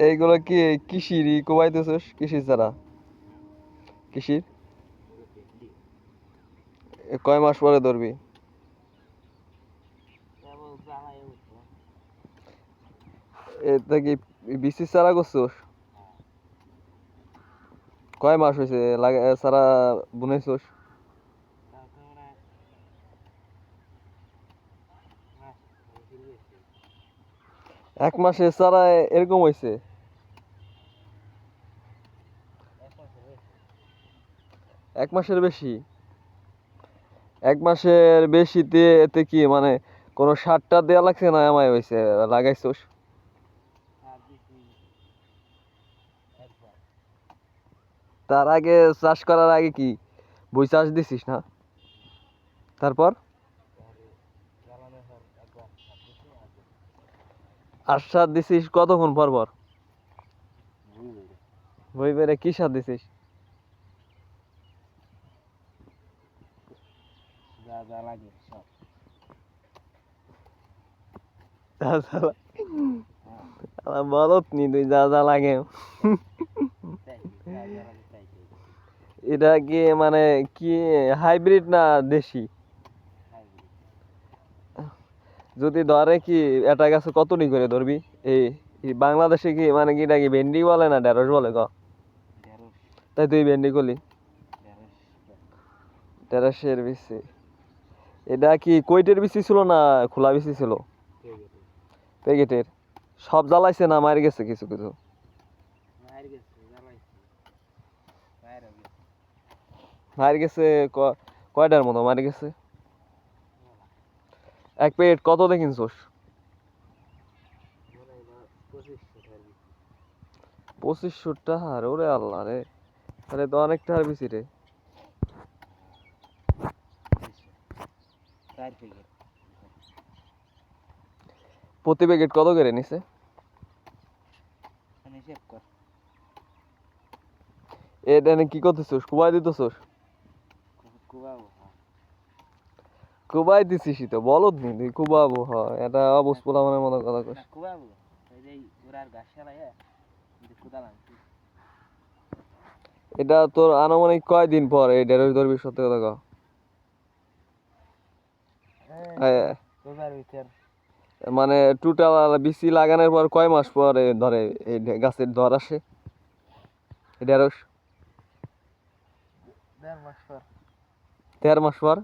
এইগুলো কি কৃষিরই কোবাইতেছস? কৃষি ছাড়া কৃষির কয় মাস পরে ধরবি? এটা কি বিসি ছাড়া করছস? কয় মাস হয়েছে লাগা ছাড়া বুনেছস? এক মাসে ছাড়া এরকম হয়েছে? এক মাসের বেশি? এক মাসের বেশিতে এতে কি মানে কোনো সারটা দেয়া লাগছে না এমাই হয়েছে লাগাইছস? তার আগে চাষ করার আগে কি বই চাষ দিছিস না? তারপর আর সার দিছিস কতক্ষণ পর পর? বই বেড়ে কি সার দিছিস? বলত নি তুই যা যা লাগে। এটা কি মানে কি হাইব্রিড না দেশি? যদি ধরে কি এটা গাছে কতটি করে ধরবি? এই এই বাংলাদেশে কি মানে কি এটা কি ভেন্ডি বলে না ঢেঁড়স বলে ক? তাই তুই ভেন্ডি করলি? ঢেঁড়সের বিচি। এটা কি কইটের বিচি ছিল না খোলা বিচি ছিল? প্যাকেটের। সব জ্বালাইছে না মারি গেছে কিছু কিছু? মারি গেছে কয়টার মতো মারি গেছে? এক প্যাকেট কত দিয়ে কিনছস? 2500 টাকা? ওরে আল্লাহ রে, তাহলে তো অনেক টাকার বেশি রে। প্রতি প্যাকেট কত করে নিছে? এটা কি করতেছস? কুবাই দিতেছস? কুবাই দিছিস তো বলত নি তুই কুবাবো হ এটা অবুঝ পোলাপানের মতো কথা কস। এটা তোর আনুমানিক কয়দিন পর এই ঢেঁড়স ধরবি সত্যি কথা কও? মানে টোটাল বিচি লাগানোর পর কয় মাস পরে ধরে এই গাছের ধর আসে ঢেঁড়স? 1.5 মাস পর?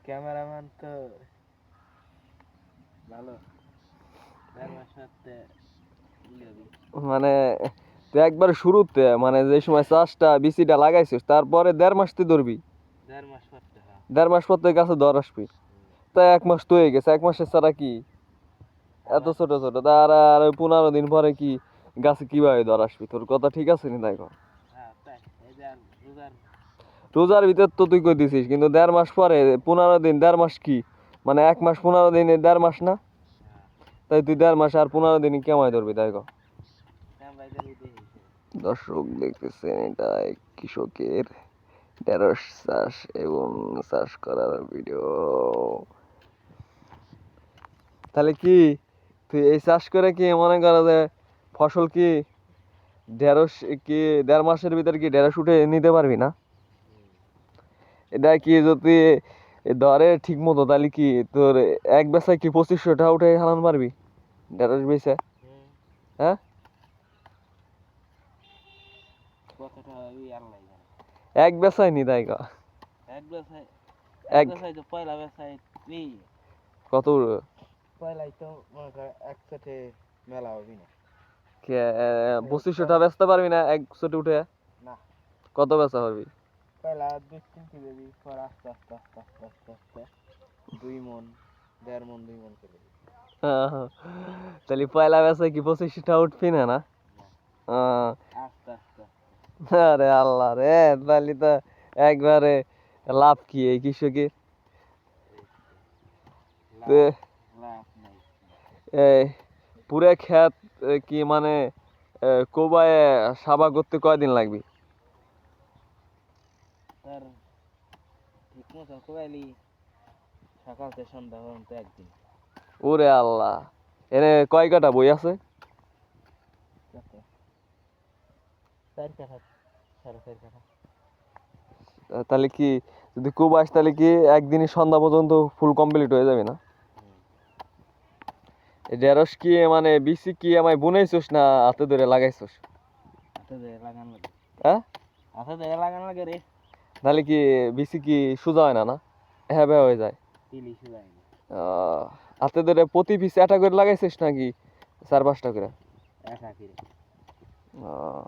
ক্যামেরাম্যান তো ভালো 1.5 মাস মানে তুই একবার শুরুতে মানে যে সময় চাষটা বিচিটা লাগাইছিস তারপরে 1.5 মাস তুই ধরবি? 1.5 মাস পর 1.5 মাস পর তুই গাছে ধর আসবি? তাই 1 মাস তো হয়ে গেছে, 1 মাসের ছাড়া কি এত ছোট ছোট তার আর 15 দিন পরে কি গাছে কিভাবে ধর আসবি? তোর কথা ঠিক আছে নি তাই কর? রোজার ভিতর তো তুই কই দিছিস কিন্তু 1.5 মাস পরে 15 দিন 1.5 মাস কি মানে 1 মাস 15 দিন 1.5 মাস না? তাই তুই 1.5 মাস আর 15 দিন কেমন ধরবি তাই কর? দর্শক দেখতেছেন এটা এক কৃষকের ঢেঁড়স চাষ এবং চাষ করার ভিডিও। তাহলে কি তুই এই চাষ করে কি মনে কর যে ফসল কি ঢেঁড়স কি 1.5 মাসের ভিতর কি ঢেঁড়স উঠে নিতে পারবি না? এটা কি যদি ধরে ঠিক মতো তাহলে কি তোর এক বেচায় কি 2500 টাকা উঠে হালান পারবি ঢেঁড়স বেচে? হ্যাঁ এক বেচায় নি তাই কা? এক কত পয়লাই তো মনে কর একসাথে মেলা হবি না 2500 টাকা বেচতে পারবি না এক চোটে উঠে? না কত বেচা পারবি? পয়লা 2-3 কেজি পর আস্তে আস্তে আস্তে আস্তে আস্তে আস্তে 2 মন 1.5 মন 2 মন করে তাহলে পয়লা বেচায় কি 2500 টাকা উঠবি না? না আস্তে আস্তে আরে আল্লাহ রে, তাহলে তো একবারে লাভ কি এই কৃষকের? লাভ নাই এই পুরা ক্ষেত কি মানে কোবায় সাবা করতে কয়দিন লাগবে? তার ঠিক মতো কোবাইলি সকাল থেকে সন্ধ্যা পর্যন্ত একদিন ওরে আল্লাহ, এনে কয় কাটা বই আছে? 4 কাঠা 4.5 কাঠা। তাহলে কি যদি কুবাস তাহলে কি একদিনই সন্ধ্যা পর্যন্ত ফুল কমপ্লিট হয়ে যাবে না? এই ঢেঁড়স কি মানে বিচি কি আমায় বুনাইছস না হাতে ধরে লাগাইছস? হাতে ধরে লাগান লাগে। হ্যাঁ, হাতে ধরে লাগান লাগে রে। তাহলে কি বিচি কি সোজা হয় না না হ্যাঁ ব্যাহ হয়ে যায়? তিলি শুধাই না। হাতে ধরে প্রতি পিস একটা করে লাগাইছিস নাকি 4-5টা করে? একা কিরে। আহ,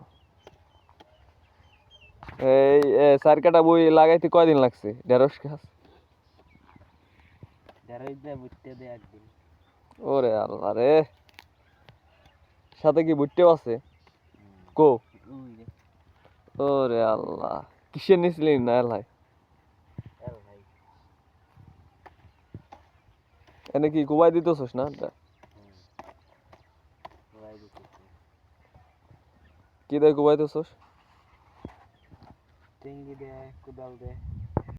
এই 4 কাঠা বই লাগাইতে কয়দিন লাগছে ঢেঁড়স গাছ? ঢেঁড়স দিয়ে বুঝতে দে একদিন। ওরে আল্লাহ রে, সাথে কি ভুট্টেও আছে? কো, ওই রে। ওরে আল্লাহ, কিসের নিছিলি না এলাই? এল ভাই। এনে কি কুবাই দিতেছস না? সবাই দিতেছে। কি দিয়ে কুবাইতেছস? টেঙ্গি দে, কোদাল দে।